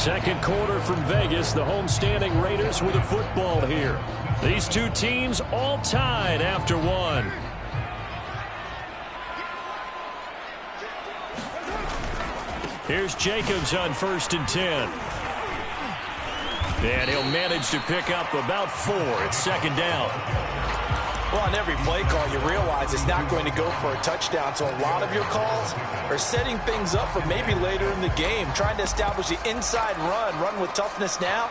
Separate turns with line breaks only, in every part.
Second quarter from Vegas. The homestanding Raiders with the football here. These two teams all tied after one. Here's Jacobs on 1st and 10. And he'll manage to pick up about 4. It's 2nd down.
Well, on every play call, you realize it's not going to go for a touchdown. So a lot of your calls are setting things up for maybe later in the game, trying to establish the inside run with toughness now,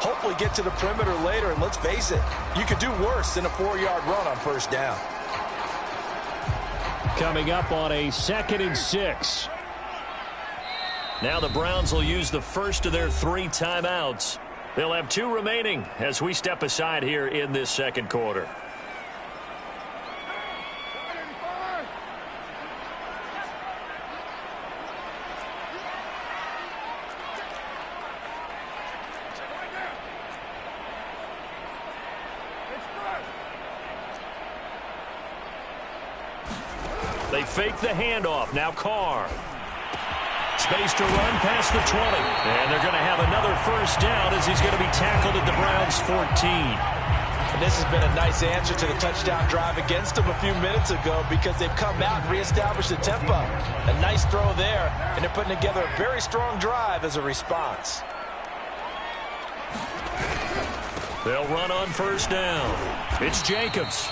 hopefully get to the perimeter later. And let's face it, you could do worse than a 4-yard run on 1st down.
Coming up on a 2nd and 6. Now the Browns will use the first of their 3 timeouts. They'll have 2 remaining as we step aside here in this second quarter. They fake the handoff. Now Carr. Space to run past the 20. And they're going to have another 1st down as he's going to be tackled at the Browns' 14.
And this has been a nice answer to the touchdown drive against them a few minutes ago because they've come out and reestablished the tempo. A nice throw there, and they're putting together a very strong drive as a response.
They'll run on 1st down. It's Jacobs.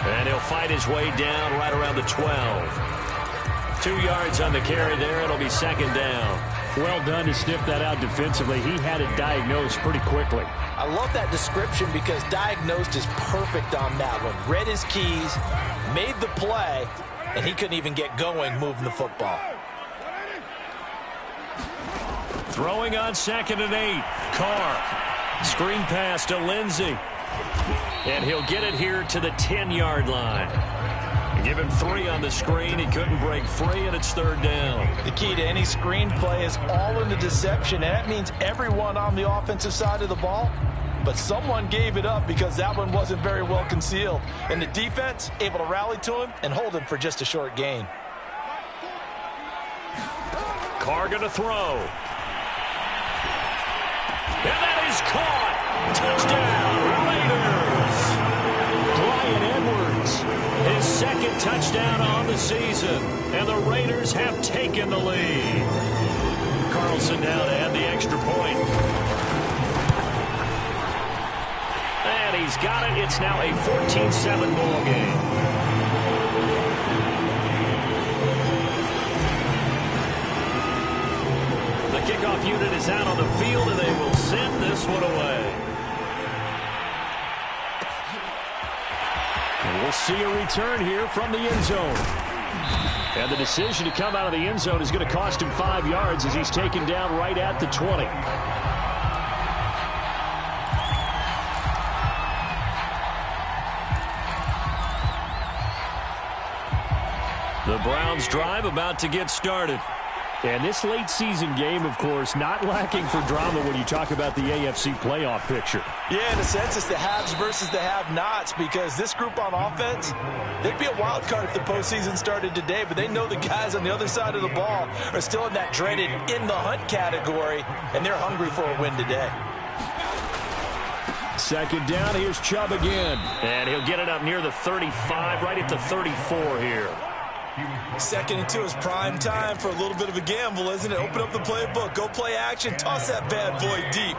And he'll fight his way down right around the 12. 2 yards on the carry there. It'll be 2nd down.
Well done to sniff that out defensively. He had it diagnosed pretty quickly.
I love that description because diagnosed is perfect on that one. Read his keys, made the play, and he couldn't even get going moving the football.
Throwing on 2nd and 8. Carr. Screen pass to Lindsey. And he'll get it here to the 10-yard line. Give him 3 on the screen. He couldn't break free, and it's 3rd down.
The key to any screen play is all in the deception, and that means everyone on the offensive side of the ball. But someone gave it up because that one wasn't very well concealed. And the defense able to rally to him and hold him for just a short gain.
Carr going to throw. And that is caught. Touchdown, Raiders. Bryan Edwards, his 2nd touchdown on the season. And the Raiders have taken the lead. Carlson now to add the extra point. And he's got it. It's now a 14-7 ball game. The kickoff unit is out on the field, and they will send this one away. And we'll see a return here from the end zone. And the decision to come out of the end zone is going to cost him 5 yards as he's taken down right at the 20. The Browns drive about to get started.
And this late season game, of course, not lacking for drama when you talk about the AFC playoff picture.
Yeah, in a sense, it's the haves versus the have-nots because this group on offense, they'd be a wild card if the postseason started today, but they know the guys on the other side of the ball are still in that dreaded in-the-hunt category, and they're hungry for a win today.
2nd down, here's Chubb again. And he'll get it up near the 35, right at the 34 here.
2nd and 2 is prime time for a little bit of a gamble, isn't it? Open up the playbook, go play action, toss that bad boy deep.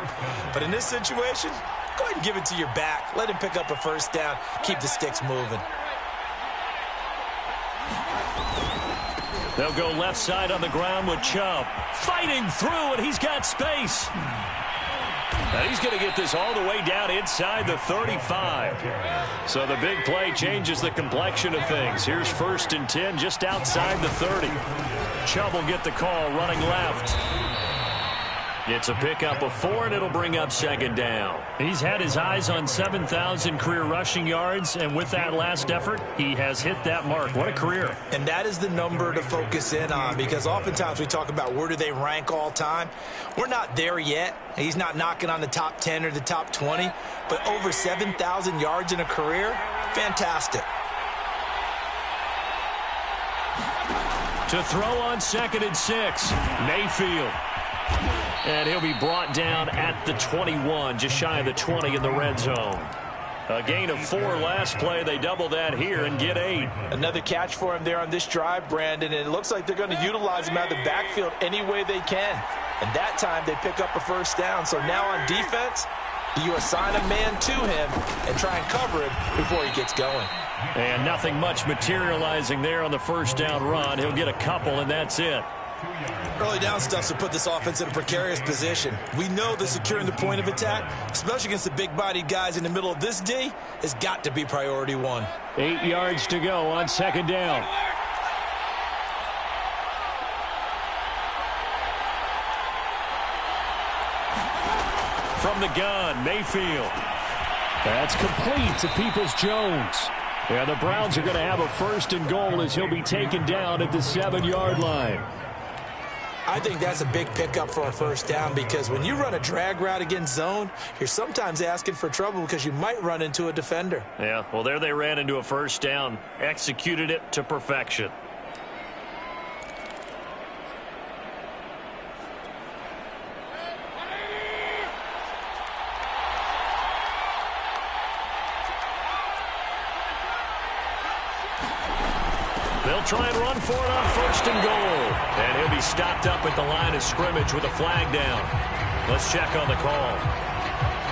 But in this situation, go ahead and give it to your back. Let him pick up a 1st down, keep the sticks moving.
They'll go left side on the ground with Chubb. Fighting through, and he's got space. And he's going to get this all the way down inside the 35. So the big play changes the complexion of things. Here's 1st and 10 just outside the 30. Chubb will get the call running left. It's a pickup of 4, and it'll bring up 2nd down.
He's had his eyes on 7,000 career rushing yards, and with that last effort, he has hit that mark. What a career.
And that is the number to focus in on because oftentimes we talk about where do they rank all time. We're not there yet. He's not knocking on the top 10 or the top 20, but over 7,000 yards in a career, fantastic.
To throw on 2nd and 6, Mayfield.
And he'll be brought down at the 21, just shy of the 20 in the red zone. A gain of 4 last play. They double that here and get 8.
Another catch for him there on this drive, Brandon, and it looks like they're going to utilize him out of the backfield any way they can. And that time they pick up a first down. So now on defense, you assign a man to him and try and cover him before he gets going.
And nothing much materializing there on the first down run. He'll get a couple, and that's it.
Early down stuff to put this offense in a precarious position. We know that securing the point of attack, especially against the big-bodied guys in the middle of this D, has got to be priority 1.
8 yards to go on second down. From the gun, Mayfield. That's complete to Peoples-Jones. And the Browns are going to have a first and goal as he'll be taken down at the 7-yard line.
I think that's a big pickup for a first down because when you run a drag route against zone, you're sometimes asking for trouble because you might run into a defender.
Yeah, well, there they ran into a first down, executed it to perfection. They'll try and run for it on first and goal. And he'll be stopped up at the line of scrimmage with a flag down. Let's check on the call.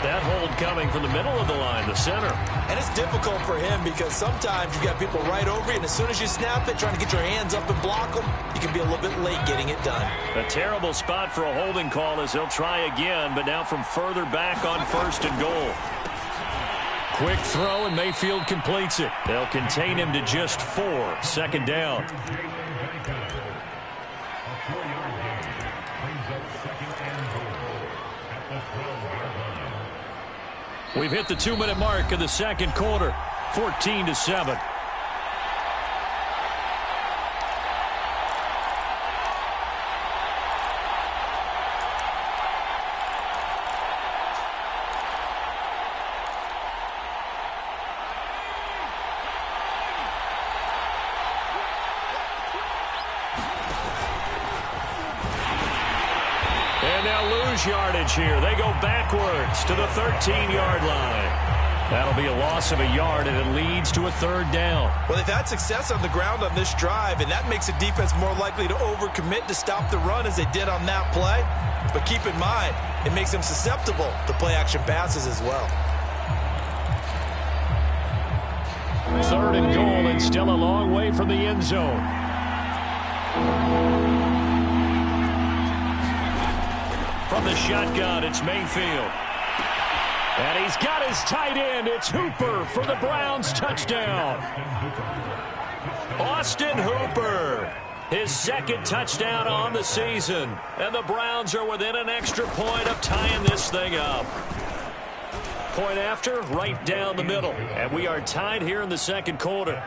That hold coming from the middle of the line, the center.
And it's difficult for him because sometimes you've got people right over you, and as soon as you snap it, trying to get your hands up and block them, you can be a little bit late getting it done.
A terrible spot for a holding call as they'll try again, but now from further back on first and goal. Quick throw, and Mayfield completes it. They'll contain him to just 4. Second down. We've hit the 2-minute mark of the second quarter. 14-7. Yardage here. They go backwards to the 13-yard line. That'll be a loss of a yard, and it leads to a third down.
Well, they've had success on the ground on this drive, and that makes the defense more likely to overcommit to stop the run as they did on that play. But keep in mind, it makes them susceptible to play-action passes as well.
Third and goal, and still a long way from the end zone. From the shotgun, it's Mayfield. And he's got his tight end. It's Hooper for the Browns touchdown. Austin Hooper, his second touchdown on the season. And the Browns are within an extra point of tying this thing up. Point after, right down the middle. And we are tied here in the second quarter.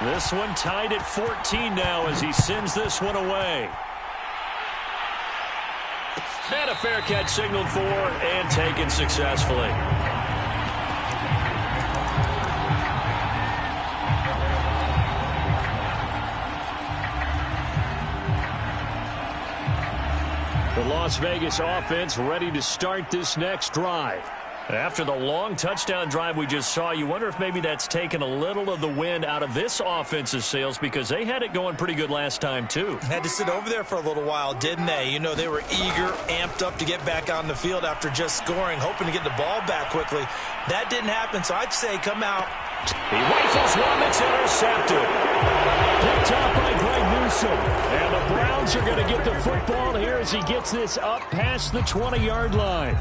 This one tied at 14 now as he sends this one away. And a fair catch signaled for and taken successfully. The Las Vegas offense ready to start this next drive. After the long touchdown drive we just saw, you wonder if maybe that's taken a little of the wind out of this offense's sails because they had it going pretty good last time, too.
Had to sit over there for a little while, didn't they? You know, they were eager, amped up to get back on the field after just scoring, hoping to get the ball back quickly. That didn't happen, so I'd say come out.
He rifles one that's intercepted. Picked up by Greg Newsome. And the Browns are going to get the football here as he gets this up past the 20-yard line.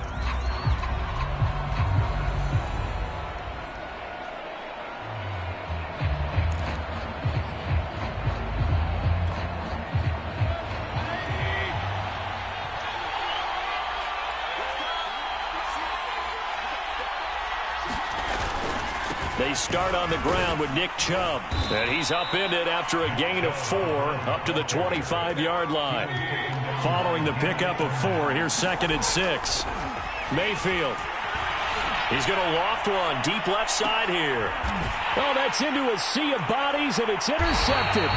They start on the ground with Nick Chubb. And he's upended after a gain of 4 up to the 25-yard line. Following the pickup of 4, here's 2nd and 6. Mayfield. He's going to loft one deep left side here. Oh, that's into a sea of bodies, and it's intercepted.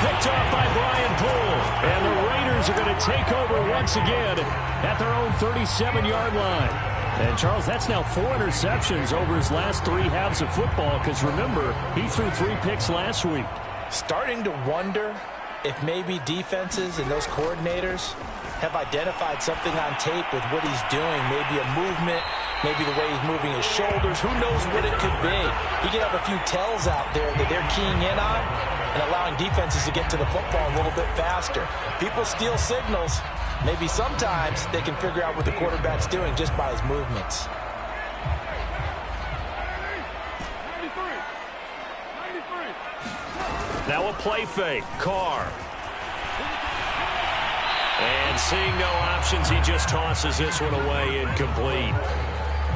Picked off by Brian Poole. And the Raiders are going to take over once again at their own 37-yard line. And, Charles, that's now 4 interceptions over his last 3 halves of football because, remember, he threw 3 picks last week.
Starting to wonder if maybe defenses and those coordinators have identified something on tape with what he's doing. Maybe a movement, maybe the way he's moving his shoulders. Who knows what it could be? He could have a few tells out there that they're keying in on and allowing defenses to get to the football a little bit faster. People steal signals. Maybe sometimes they can figure out what the quarterback's doing just by his movements.
Now a play fake. Carr. And seeing no options, he just tosses this one away incomplete.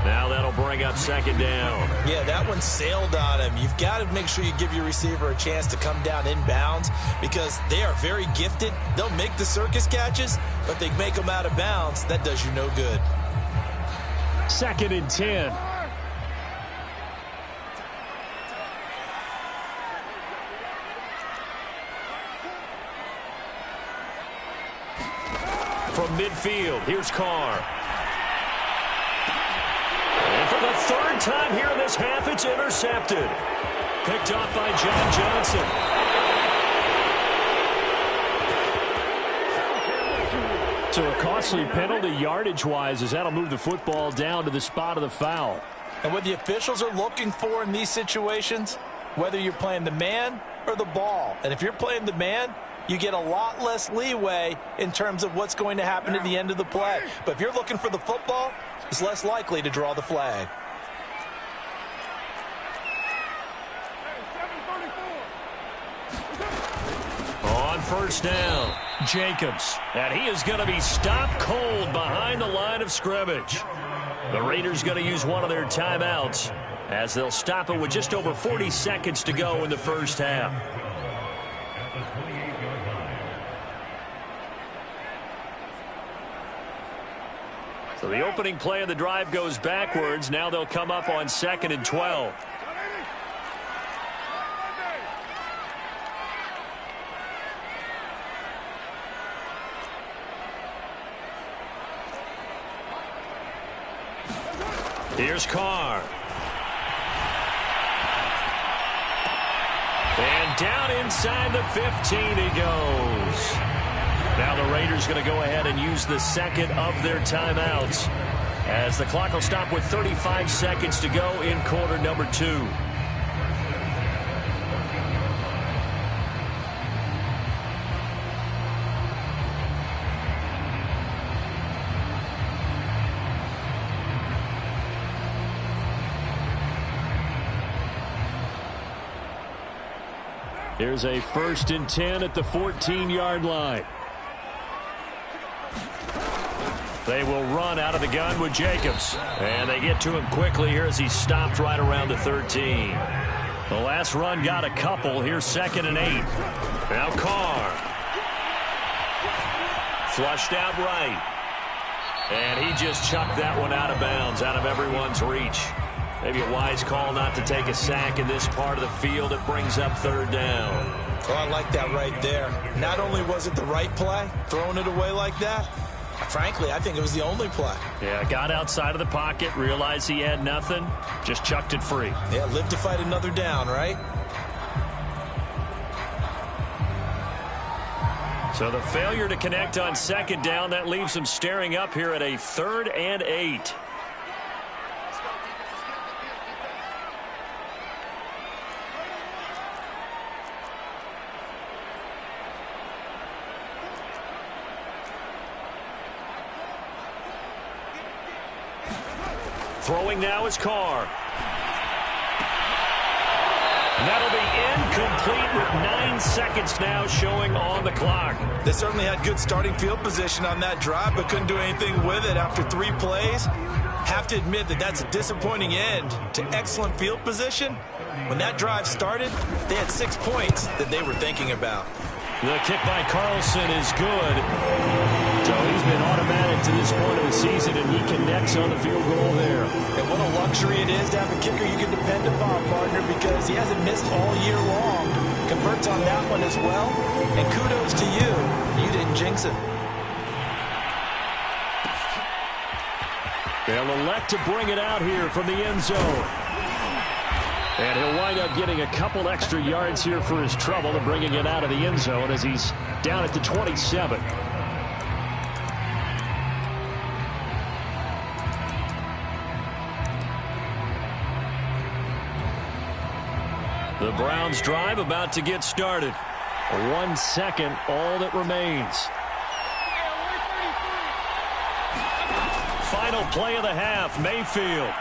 Now that'll bring up second down.
Yeah, that one sailed on him. You've got to make sure you give your receiver a chance to come down inbounds because they are very gifted. They'll make the circus catches, but they make them out of bounds. That does you no good.
2nd and 10. From midfield, here's Carr. And for the 3rd time here in this half, it's intercepted. Picked off by John Johnson. So a costly penalty yardage-wise as that'll move the football down to the spot of the foul.
And what the officials are looking for in these situations, whether you're playing the man or the ball, and if you're playing the man, you get a lot less leeway in terms of what's going to happen at the end of the play. But if you're looking for the football, it's less likely to draw the flag.
On 1st down, Jacobs. And he is going to be stopped cold behind the line of scrimmage. The Raiders going to use one of their timeouts as they'll stop it with just over 40 seconds to go in the first half. So the opening play of the drive goes backwards. Now they'll come up on 2nd and 12. Here's Carr. And down inside the 15 he goes. Now the Raiders going to go ahead and use the 2nd of their timeouts as the clock will stop with 35 seconds to go in quarter number 2. Here's a 1st and 10 at the 14-yard line. They will run out of the gun with Jacobs. And they get to him quickly here as he's stopped right around the 13. The last run got a couple. Here's 2nd and 8. Now Carr. Flushed out right. And he just chucked that one out of bounds, out of everyone's reach. Maybe a wise call not to take a sack in this part of the field. It brings up 3rd down.
Oh, I like that right there. Not only was it the right play, throwing it away like that, frankly, I think it was the only play.
Yeah, got outside of the pocket, realized he had nothing, just chucked it free.
Yeah, live to fight another down, right?
So the failure to connect on 2nd down, that leaves them staring up here at a 3rd and 8. Throwing now is Carr. That'll be incomplete with 9 seconds now showing on the clock.
They certainly had good starting field position on that drive, but couldn't do anything with it after 3 plays. Have to admit that that's a disappointing end to excellent field position. When that drive started, they had 6 points that they were thinking about.
The kick by Carlson is good. So he's been automatic to this point of the season, and he connects on the field goal there.
And what a luxury it is to have a kicker you can depend upon, partner, because he hasn't missed all year long. converts on that one as well. And kudos to you. You didn't jinx it.
They'll elect to bring it out here from the end zone. And he'll wind up getting a couple extra yards here for his trouble and bringing it out of the end zone as he's down at the 27. The Browns drive about to get started. 1 second, all that remains. Final play of the half, Mayfield.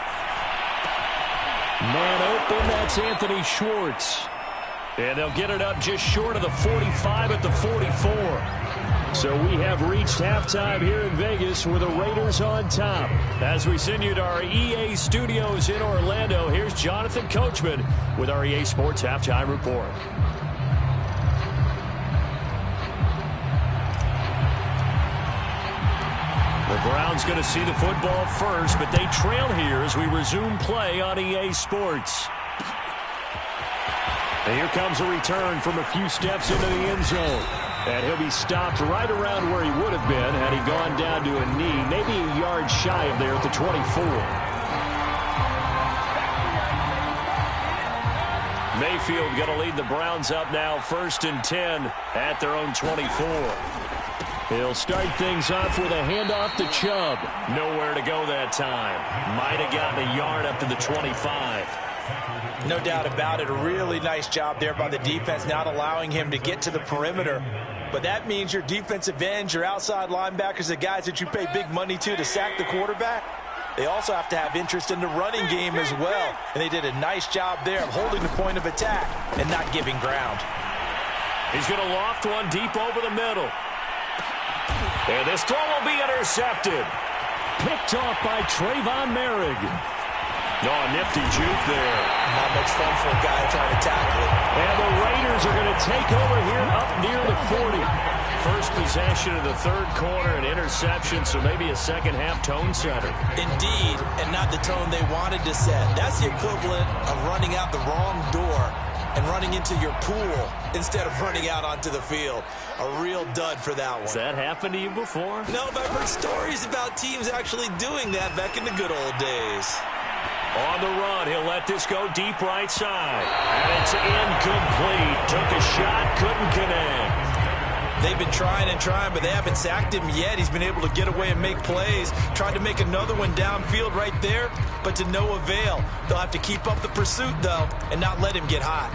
Man open, that's Anthony Schwartz. And they'll get it up just short of the 45 at the 44. So we have reached halftime here in Vegas with the Raiders on top. As we send you to our EA studios in Orlando, here's Jonathan Coachman with our EA Sports Halftime Report. The Browns going to see the football first, but they trail here as we resume play on EA Sports. And here comes a return from a few steps into the end zone. And he'll be stopped right around where he would have been had he gone down to a knee, maybe a yard shy of there at the 24. Mayfield going to lead the Browns up now 1st and 10 at their own 24. He'll start things off with a handoff to Chubb. Nowhere to go that time. Might have gotten a yard up to the 25.
No doubt about it. A really nice job there by the defense, not allowing him to get to the perimeter. But that means your defensive ends, your outside linebackers, the guys that you pay big money to sack the quarterback, they also have to have interest in the running game as well. And they did a nice job there of holding the point of attack and not giving ground.
He's going to loft one deep over the middle. And this throw will be intercepted. Picked off by Trayvon Merrick. Oh, nifty juke there.
Not much fun for a guy trying to tackle it.
And the Raiders are going to take over here up near the 40. First possession of the third quarter, an interception, so maybe a second-half tone setter.
Indeed, and not the tone they wanted to set. That's the equivalent of running out the wrong door and running into your pool instead of running out onto the field. A real dud for that one.
Has that happened to you before?
No, but I've heard stories about teams actually doing that back in the good old days.
On the run, he'll let this go deep right side. And it's incomplete. Took a shot, couldn't connect.
They've been trying and trying, but they haven't sacked him yet. He's been able to get away and make plays. Tried to make another one downfield right there, but to no avail. They'll have to keep up the pursuit, though, and not let him get hot.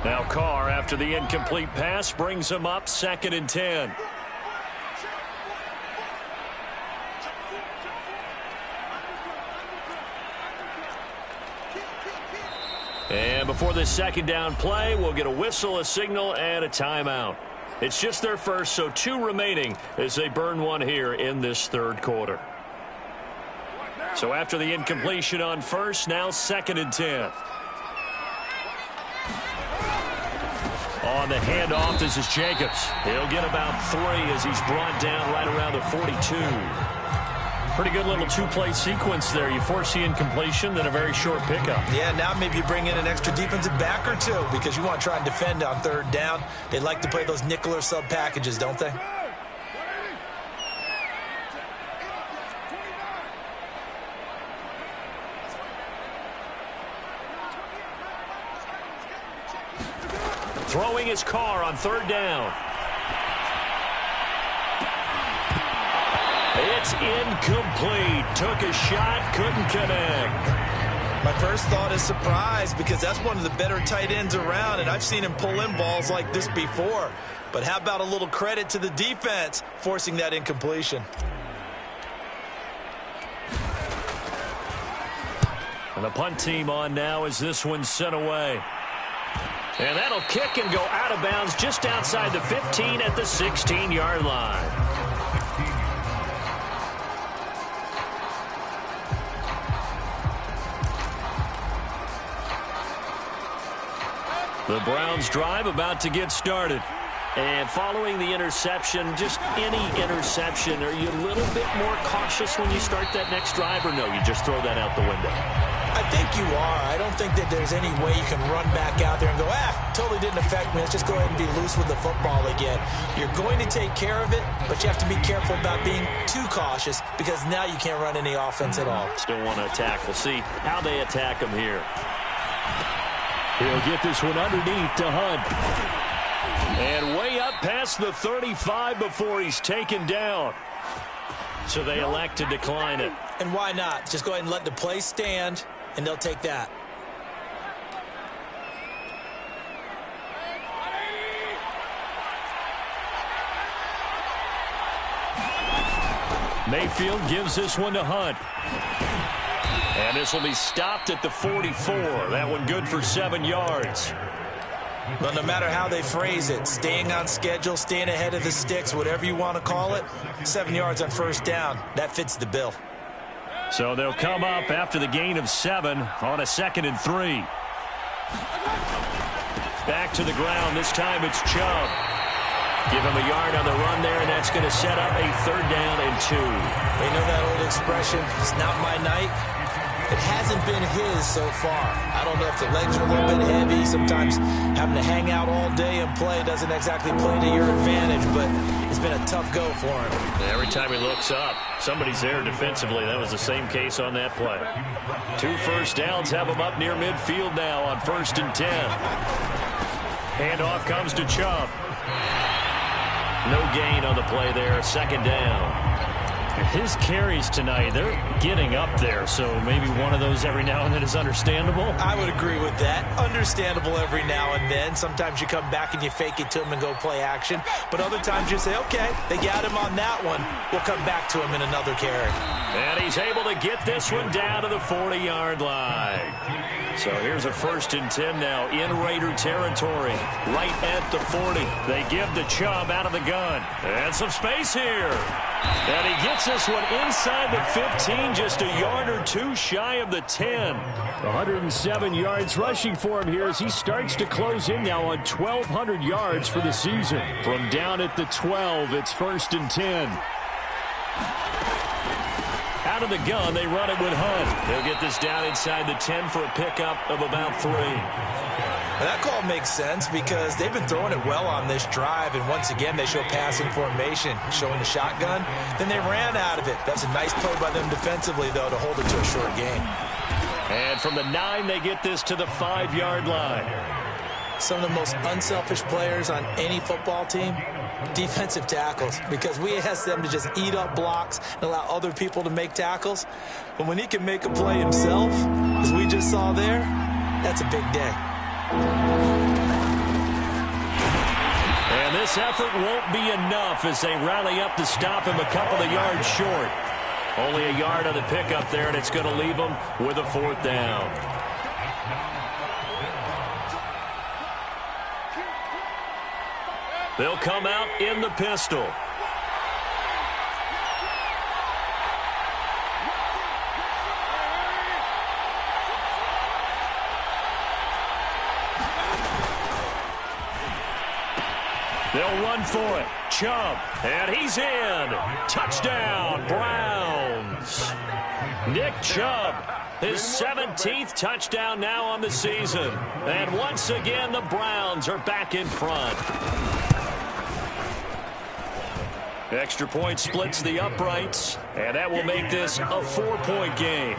Now Carr, after the incomplete pass, brings him up 2nd and 10. And before this second down play, we'll get a whistle, a signal, and a timeout. It's just their first, so 2 remaining as they burn one here in this third quarter. So after the incompletion on first, now 2nd and 10. On the handoff, this is Jacobs. He'll get about 3 as he's brought down right around the 42. Pretty good little 2-play sequence there. You force the incompletion, then a very short pickup.
Yeah, now maybe you bring in an extra defensive back or 2 because you want to try and defend on 3rd down. They like to play those nickel or sub packages, don't they?
Throwing his Carr on 3rd down. It's incomplete. Took a shot, couldn't connect.
My first thought is surprise because that's one of the better tight ends around, and I've seen him pull in balls like this before. But how about a little credit to the defense forcing that incompletion?
And the punt team on now as this one's sent away. And that'll kick and go out of bounds just outside the 15 at the 16-yard line. The Browns drive about to get started.
And following the interception, just any interception, are you a little bit more cautious when you start that next drive, or no, you just throw that out the window?
I think you are. I don't think that there's any way you can run back out there and go, totally didn't affect me. Let's just go ahead and be loose with the football again. You're going to take care of it, but you have to be careful about being too cautious because now you can't run any offense at all.
Still want to attack. We'll see how they attack him here.
He'll get this one underneath to Hunt.
And way up past the 35 before he's taken down. So they elect to decline it.
And why not? Just go ahead and let the play stand, and they'll take that.
Mayfield gives this one to Hunt. And this will be stopped at the 44. That one good for 7 yards.
Well, no matter how they phrase it, staying on schedule, staying ahead of the sticks, whatever you want to call it, 7 yards on first down, that fits the bill.
So they'll come up after the gain of 7 on a 2nd and 3. Back to the ground. This time it's Chubb. Give him a yard on the run there, and that's going to set up a 3rd down and 2.
You know that old expression, it's not my night? It hasn't been his so far. I don't know if the legs are a little bit heavy. Sometimes having to hang out all day and play doesn't exactly play to your advantage, but it's been a tough go for him.
Every time he looks up, somebody's there defensively. That was the same case on that play. 2 first downs have him up near midfield now on 1st and 10. Handoff comes to Chubb. No gain on the play there. 2nd down.
His carries tonight, they're getting up there, so maybe one of those every now and then is understandable.
I would agree with that. Understandable every now and then. Sometimes you come back and you fake it to him and go play action. But other times you say, okay, they got him on that one. We'll come back to him in another carry.
And he's able to get this one down to the 40-yard line. So here's a 1st and 10 now in Raider territory, right at the 40. They give to Chubb out of the gun. And some space here. And he gets this one inside the 15, just a yard or 2 shy of the 10.
107 yards rushing for him here as he starts to close in now on 1,200 yards for the season. From down at the 12, it's 1st and 10.
Out of the gun, they run it with Hunt. They'll get this down inside the 10 for a pickup of about 3.
Well, that call makes sense because they've been throwing it well on this drive, and once again they show passing formation, showing the shotgun. Then they ran out of it. That's a nice play by them defensively, though, to hold it to a short game.
And from the 9, they get this to the 5-yard line.
Some of the most unselfish players on any football team, defensive tackles, because we ask them to just eat up blocks and allow other people to make tackles. But when he can make a play himself, as we just saw there, that's a big day.
And this effort won't be enough as they rally up to stop him a couple of yards short. Only a yard on the pickup there, and it's going to leave him with a 4th down. They'll come out in the pistol. They'll run for it. Chubb, and he's in. Touchdown, Browns. Nick Chubb, his 17th touchdown now on the season. And once again, the Browns are back in front. Extra point splits the uprights, and that will make this a 4-point game.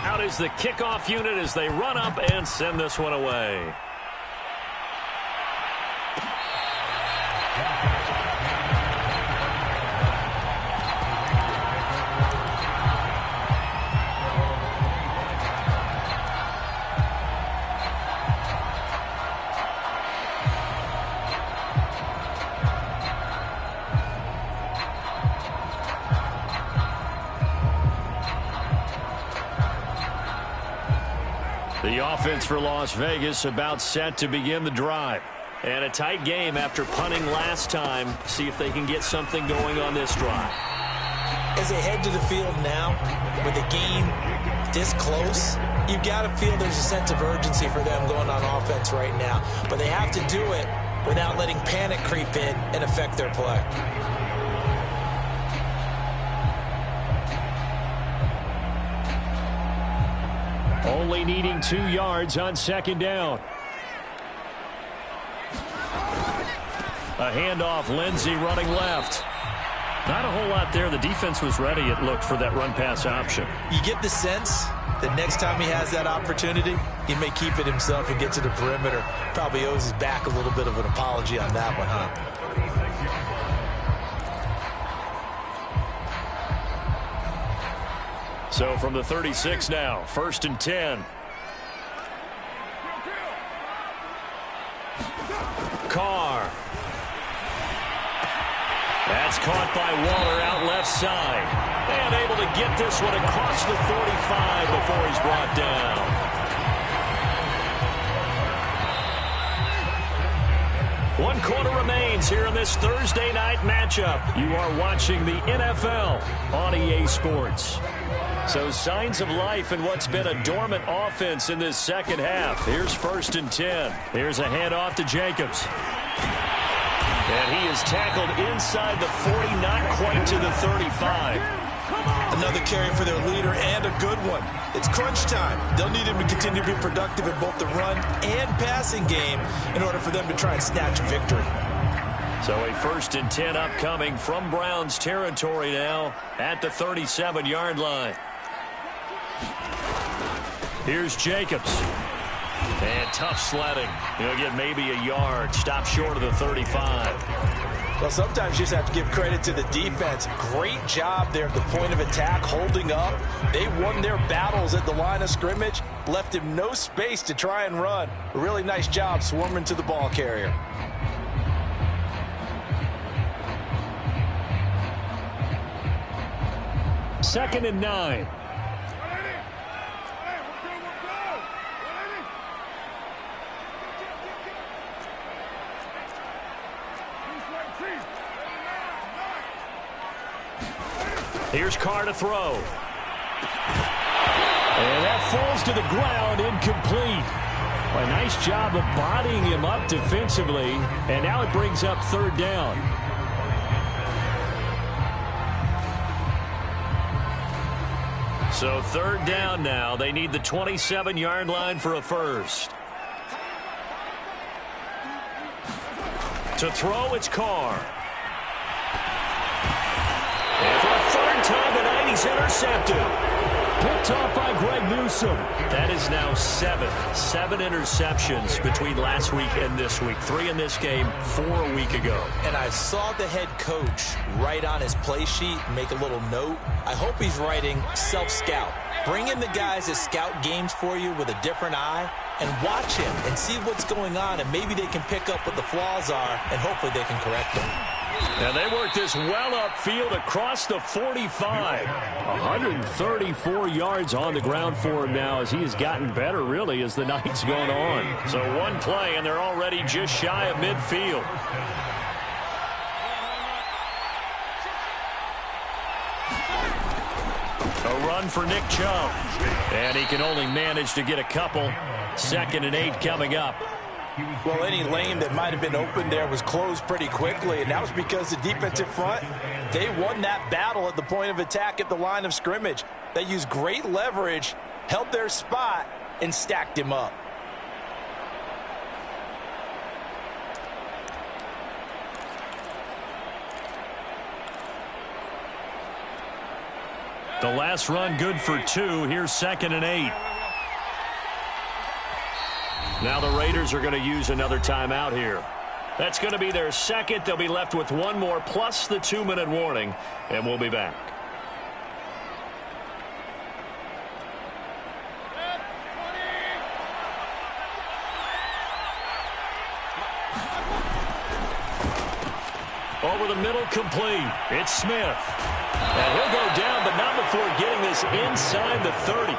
Out is the kickoff unit as they run up and send this one away. The offense for Las Vegas about set to begin the drive. And a tight game after punting last time. See if they can get something going on this drive.
As they head to the field now, with the game this close, you've got to feel there's a sense of urgency for them going on offense right now. But they have to do it without letting panic creep in and affect their play.
Only needing 2 yards on second down. A handoff, Lindsey running left. Not a whole lot there. The defense was ready, it looked, for that run-pass option.
You get the sense that next time he has that opportunity, he may keep it himself and get to the perimeter. Probably owes his back a little bit of an apology on that one, huh?
So from the 36 now, 1st and 10. Carr. That's caught by Waller out left side. And able to get this one across the 45 before he's brought down. One quarter remains here in this Thursday night matchup. You are watching the NFL on EA Sports. So signs of life in what's been a dormant offense in this second half. Here's 1st and 10. Here's a handoff to Jacobs. And he is tackled inside the 40, not quite to the 35.
Another carry for their leader and a good one. It's crunch time. They'll need him to continue to be productive in both the run and passing game in order for them to try and snatch a victory.
So a 1st and 10 upcoming from Browns territory now at the 37-yard line. Here's Jacobs. And tough sledding. He'll get maybe a yard. Stop short of the 35.
Well, sometimes you just have to give credit to the defense. Great job there at the point of attack, holding up. They won their battles at the line of scrimmage, left him no space to try and run. A really nice job swarming to the ball carrier.
Second and 9. Here's Carr to throw. And that falls to the ground, incomplete. A nice job of bodying him up defensively. And now it brings up 3rd down. So 3rd down now. They need the 27-yard line for a first. To throw, it's Carr. And for a 3rd time tonight, he's intercepted. Picked off by Greg Newsome. That is now 7 interceptions between last week and this week. 3 in this game, 4 a week ago.
And I saw the head coach write on his play sheet, make a little note. I hope he's writing self-scout. Bring in the guys that scout games for you with a different eye and watch him and see what's going on, and maybe they can pick up what the flaws are, and hopefully they can correct them.
And they work this well upfield across the 45. 134 yards on the ground for him now as he has gotten better, really, as the night's gone on. So one play, and they're already just shy of midfield. A run for Nick Chubb. And he can only manage to get a couple. 2nd and 8 coming up.
Well, any lane that might have been open there was closed pretty quickly, and that was because the defensive front, they won that battle at the point of attack at the line of scrimmage. They used great leverage, held their spot, and stacked him up.
The last run good for 2. Here's 2nd and 8. Now the Raiders are going to use another timeout here. That's going to be their second. They'll be left with one more plus the 2-minute warning, and we'll be back. Over the middle, complete. It's Smith. And he'll go down, but not before getting this inside the 30.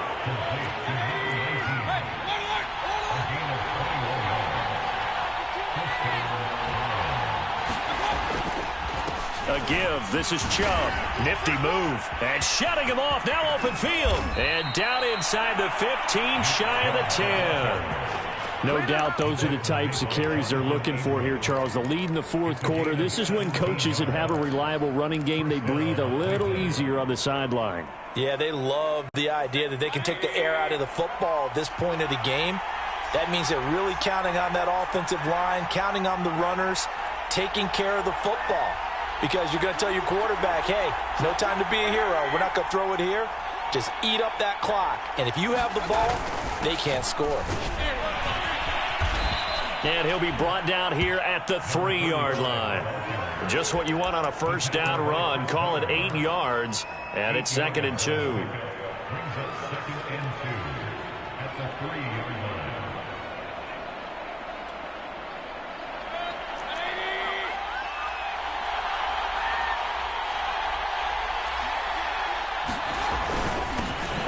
A give. This is Chubb. Nifty move. And shutting him off. Now open field. And down inside the 15, shy of the 10.
No doubt those are the types of carries they're looking for here, Charles. The lead in the fourth quarter. This is when coaches that have a reliable running game, they breathe a little easier on the sideline.
Yeah, they love the idea that they can take the air out of the football at this point of the game. That means they're really counting on that offensive line, counting on the runners, taking care of the football. Because you're going to tell your quarterback, hey, no time to be a hero. We're not going to throw it here. Just eat up that clock. And if you have the ball, they can't score.
And he'll be brought down here at the 3-yard line. Just what you want on a first down run. Call it 8 yards. And it's 2nd and 2.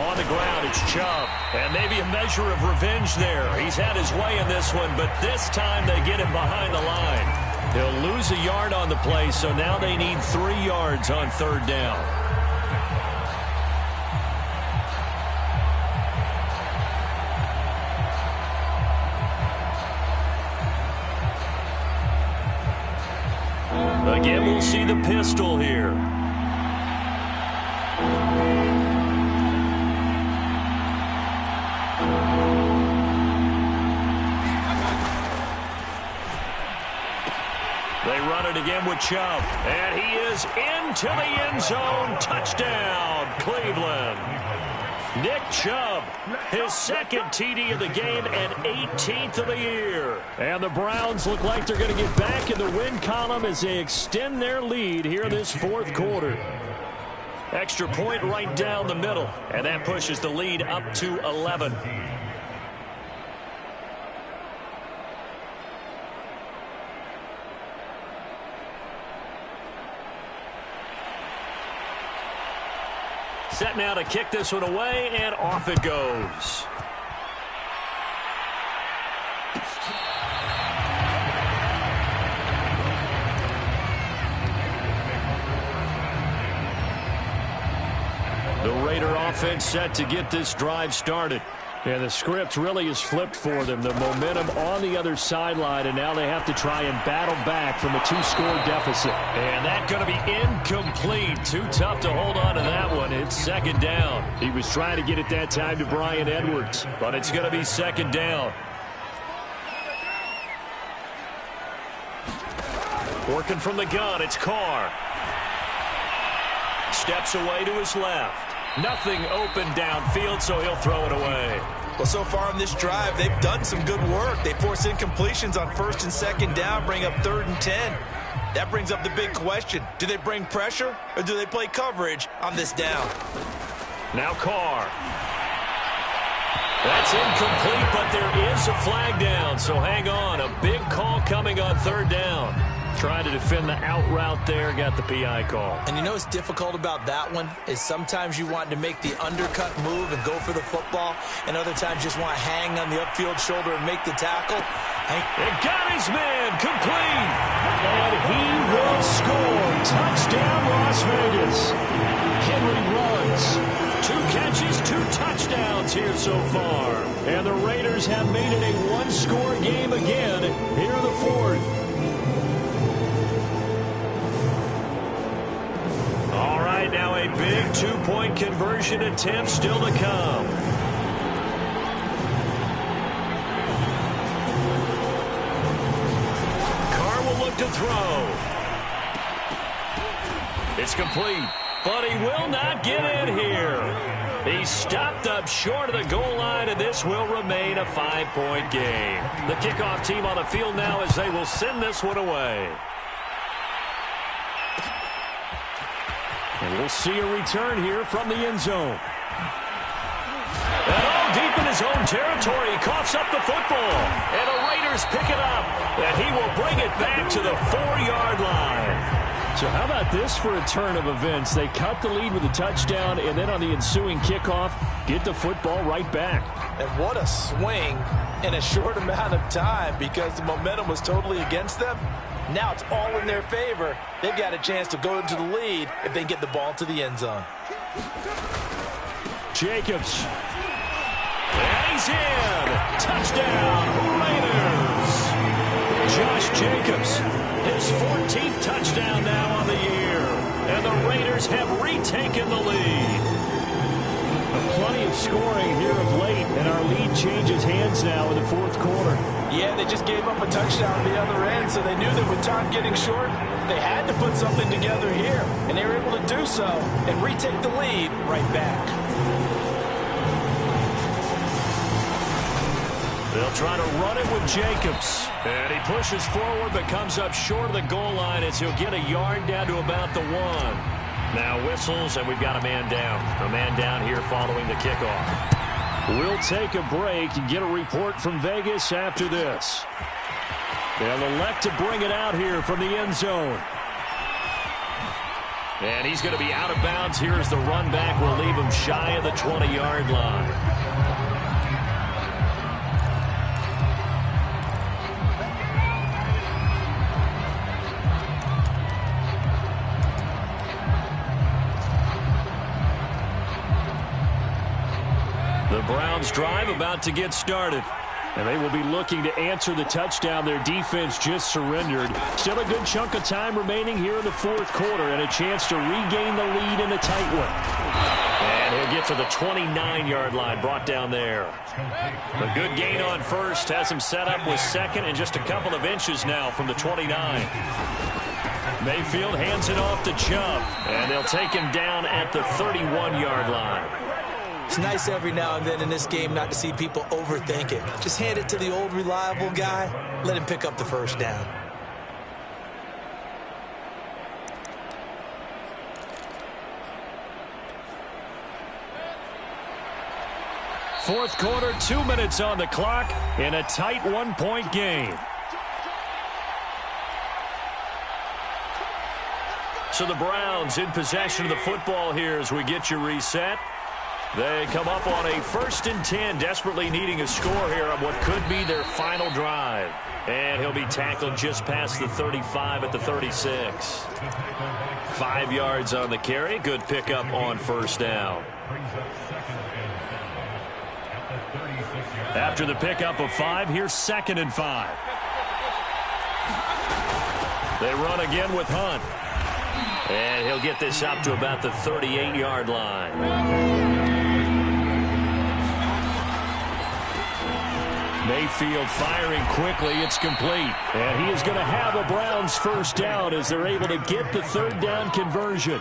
On the ground, it's Chubb. And maybe a measure of revenge there. He's had his way in this one, but this time they get him behind the line. He'll lose a yard on the play, so now they need 3 yards on 3rd down. Again, we'll see the pistol here. They run it again with Chubb. And he is into the end zone. Touchdown, Cleveland. Nick Chubb, his 2nd TD of the game and 18th of the year. And the Browns look like they're going to get back in the win column as they extend their lead here this 4th quarter. Extra point right down the middle, and that pushes the lead up to 11. Set now to kick this one away, and off it goes. The Raider offense set to get this drive started. And the script really is flipped for them. The momentum on the other sideline, and now they have to try and battle back from a 2-score deficit. And that's going to be incomplete. Too tough to hold on to that one. It's 2nd down. He was trying to get it that time to Bryan Edwards, but it's going to be 2nd down. Working from the gun, it's Carr. Steps away to his left. Nothing open downfield, so he'll throw it away.
Well, so far on this drive, they've done some good work. They force incompletions on 1st and 2nd down, bring up 3rd and 10. That brings up the big question. Do they bring pressure, or do they play coverage on this down?
Now Carr. That's incomplete, but there is a flag down, so hang on. A big call coming on 3rd down. Trying to defend the out route there, got the PI call.
And you know what's difficult about that one is sometimes you want to make the undercut move and go for the football, and other times just want to hang on the upfield shoulder and make the tackle.
It got his man, complete. And he will score. Touchdown, Las Vegas. Henry runs. 2 catches, 2 touchdowns here so far. And the Raiders have made it a 1-score game again here in the 4th. All right, now a big 2-point conversion attempt still to come. Carr will look to throw. It's complete, but he will not get in here. He's stopped up short of the goal line, and this will remain a 5-point game. The kickoff team on the field now as they will send this one away. And we'll see a return here from the end zone. And all deep in his own territory, he coughs up the football. And the Raiders pick it up. And he will bring it back to the 4-yard line.
So how about this for a turn of events? They cut the lead with a touchdown, and then on the ensuing kickoff, get the football right back.
And what a swing in a short amount of time, because the momentum was totally against them. Now it's all in their favor. They've got a chance to go into the lead if they get the ball to the end zone.
Jacobs. And he's in. Touchdown, Raiders. Josh Jacobs, his 14th touchdown now on the year. And the Raiders have retaken the lead. Plenty of scoring here of late, and our lead changes hands now in the fourth quarter.
Yeah, they just gave up a touchdown on the other end, so they knew that with time getting short, they had to put something together here, and they were able to do so and retake the lead right back.
They'll try to run it with Jacobs. And he pushes forward but comes up short of the goal line as he'll get a yard down to about the 1. Now whistles, and we've got a man down. A man down here following the kickoff. We'll take a break and get a report from Vegas after this. They'll elect to bring it out here from the end zone. And he's going to be out of bounds here as the run back will leave him shy of the 20-yard line. The Browns drive about to get started. And they will be looking to answer the touchdown their defense just surrendered. Still a good chunk of time remaining here in the fourth quarter and a chance to regain the lead in a tight one. And he'll get to the 29-yard line, brought down there. A good gain on first has him set up with second and just a couple of inches now from the 29. Mayfield hands it off to Chubb, and they'll take him down at the 31-yard line.
It's nice every now and then in this game not to see people overthink it. Just hand it to the old reliable guy. Let him pick up the first down.
Fourth quarter, 2 minutes on the clock in a tight one-point game. So the Browns in possession of the football here as we get you reset. They come up on a 1st and 10, desperately needing a score here on what could be their final drive. And he'll be tackled just past the 35 at the 36. 5 yards on the carry. Good pickup on first down. After the pickup of 5, here's 2nd and 5. They run again with Hunt. And he'll get this up to about the 38-yard line. Mayfield firing quickly. It's complete. And he is going to have a Browns first down as they're able to get the third down conversion.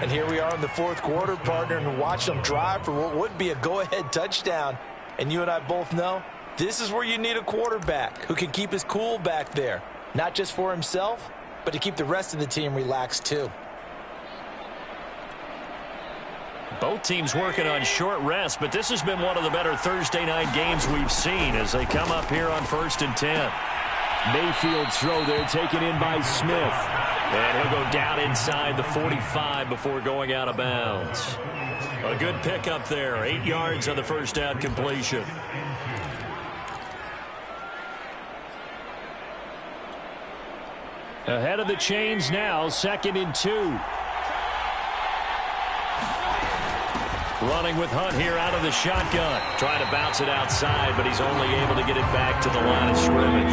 And here we are in the fourth quarter, partner, and watch them drive for what would be a go-ahead touchdown. And you and I both know this is where you need a quarterback who can keep his cool back there. Not just for himself, but to keep the rest of the team relaxed too.
Both teams working on short rest, but this has been one of the better Thursday night games we've seen as they come up here on 1st and 10. Mayfield's throw there taken in by Smith. And he'll go down inside the 45 before going out of bounds. A good pickup there. 8 yards on the first down completion. Ahead of the chains now, 2nd and 2. Running with Hunt here out of the shotgun. Trying to bounce it outside, but he's only able to get it back to the line of scrimmage.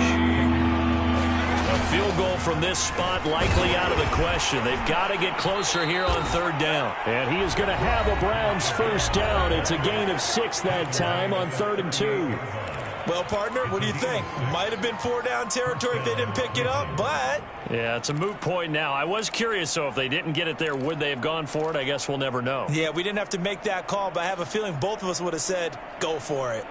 A field goal from this spot likely out of the question. They've got to get closer here on third down. And he is going to have a Browns first down. It's a gain of 6 that time on 3rd and 2.
Well, partner, what do you think? Might have been 4-down territory if they didn't pick it up, but...
Yeah, it's a moot point now. I was curious, so if they didn't get it there, would they have gone for it? I guess we'll never know.
Yeah, we didn't have to make that call, but I have a feeling both of us would have said, go for it.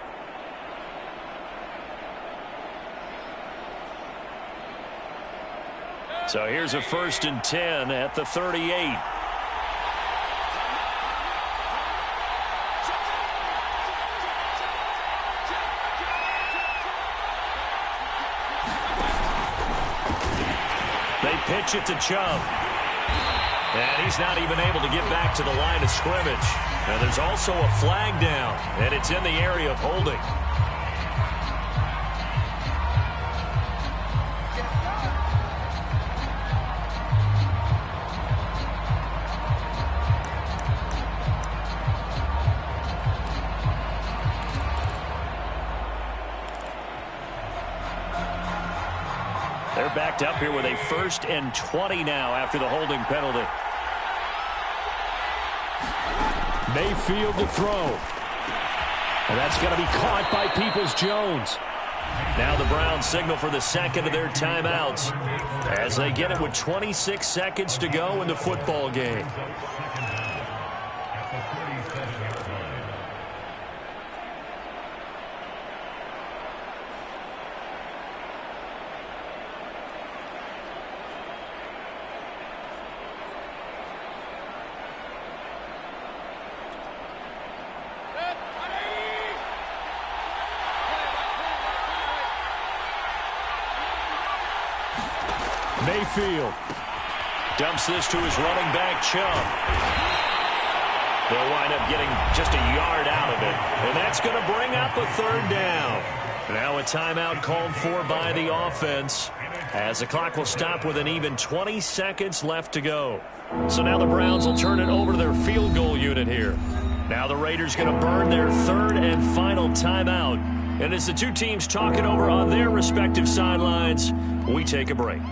So here's a 1st and 10 at the 38. They pitch it to Chubb. And he's not even able to get back to the line of scrimmage. And there's also a flag down, and it's in the area of holding.
They're backed up here with a 1st and 20 now after the holding penalty.
Mayfield to throw. And that's going to be caught by Peoples-Jones.
Now the Browns signal for the second of their timeouts as they get it with 26 seconds to go in the football game.
Mayfield
dumps this to his running back, Chubb. They'll wind up getting just a yard out of it, and that's going to bring up a 3rd down. Now a timeout called for by the offense as the clock will stop with an even 20 seconds left to go. So now the Browns will turn it over to their field goal unit here. Now the Raiders going to burn their 3rd and final timeout. And as the two teams talk it over on their respective sidelines, we take a break.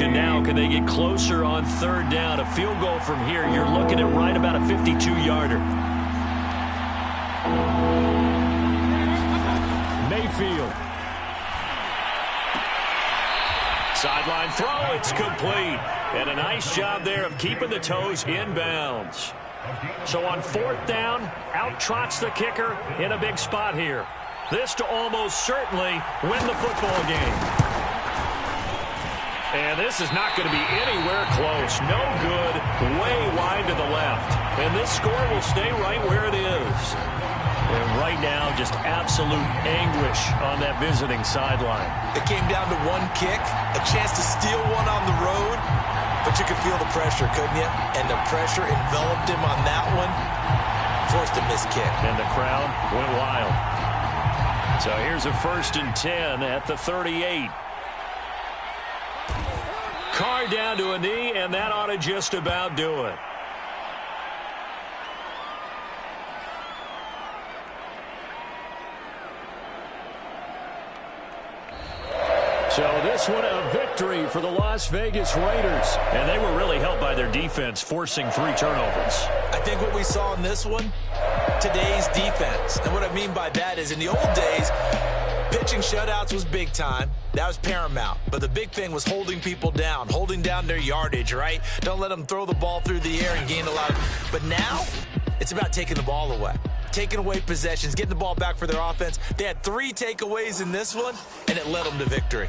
Now, can they get closer on 3rd down? A field goal from here, you're looking at right about a 52-yarder.
Mayfield.
Sideline throw, it's complete. And a nice job there of keeping the toes in bounds. So on 4th down, out trots the kicker in a big spot here. This to almost certainly win the football game. And this is not going to be anywhere close. No good, way wide to the left. And this score will stay right where it is. And right now, just absolute anguish on that visiting sideline.
It came down to one kick, a chance to steal one on the road. But you could feel the pressure, couldn't you? And the pressure enveloped him on that one. Forced a missed kick.
And the crowd went wild. So here's a 1st and 10 at the 38. Carr down to a knee, and that ought to just about do it. So this one a victory for the Las Vegas Raiders. And they were really helped by their defense, forcing 3 turnovers.
I think what we saw in this one, today's defense. And what I mean by that is in the old days, pitching shutouts was big time. That was paramount. But the big thing was holding people down, holding down their yardage, right? Don't let them throw the ball through the air and gain a lot of... But now, it's about taking the ball away. Taking away possessions, getting the ball back for their offense. They had 3 takeaways in this one, and it led them to victory.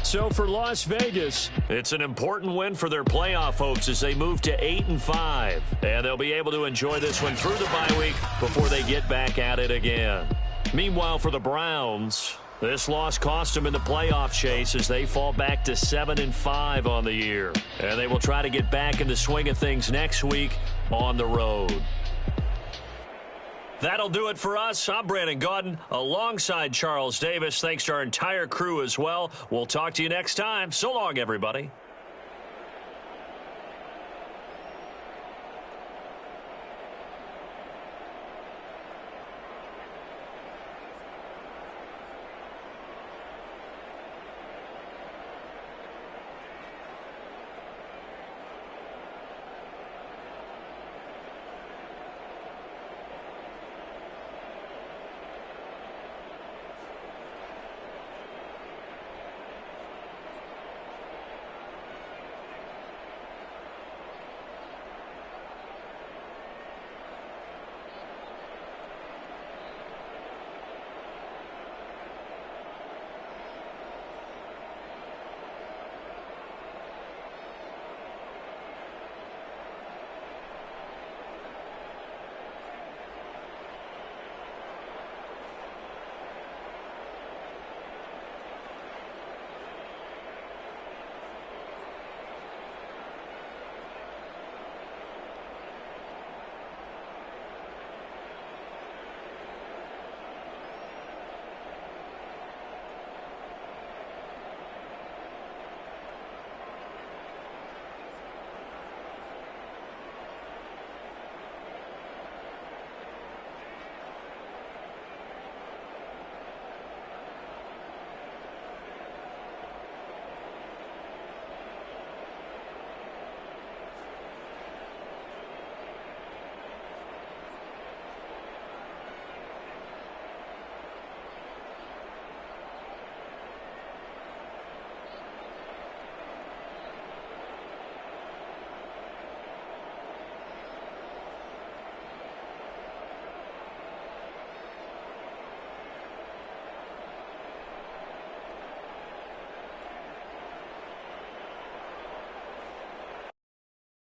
So for Las Vegas, it's an important win for their playoff hopes as they move to 8-5. And they'll be able to enjoy this one through the bye week before they get back at it again. Meanwhile, for the Browns, this loss cost them in the playoff chase as they fall back to 7-5 on the year. And they will try to get back in the swing of things next week on the road. That'll do it for us. I'm Brandon Gaudin alongside Charles Davis. Thanks to our entire crew as well. We'll talk to you next time. So long, everybody.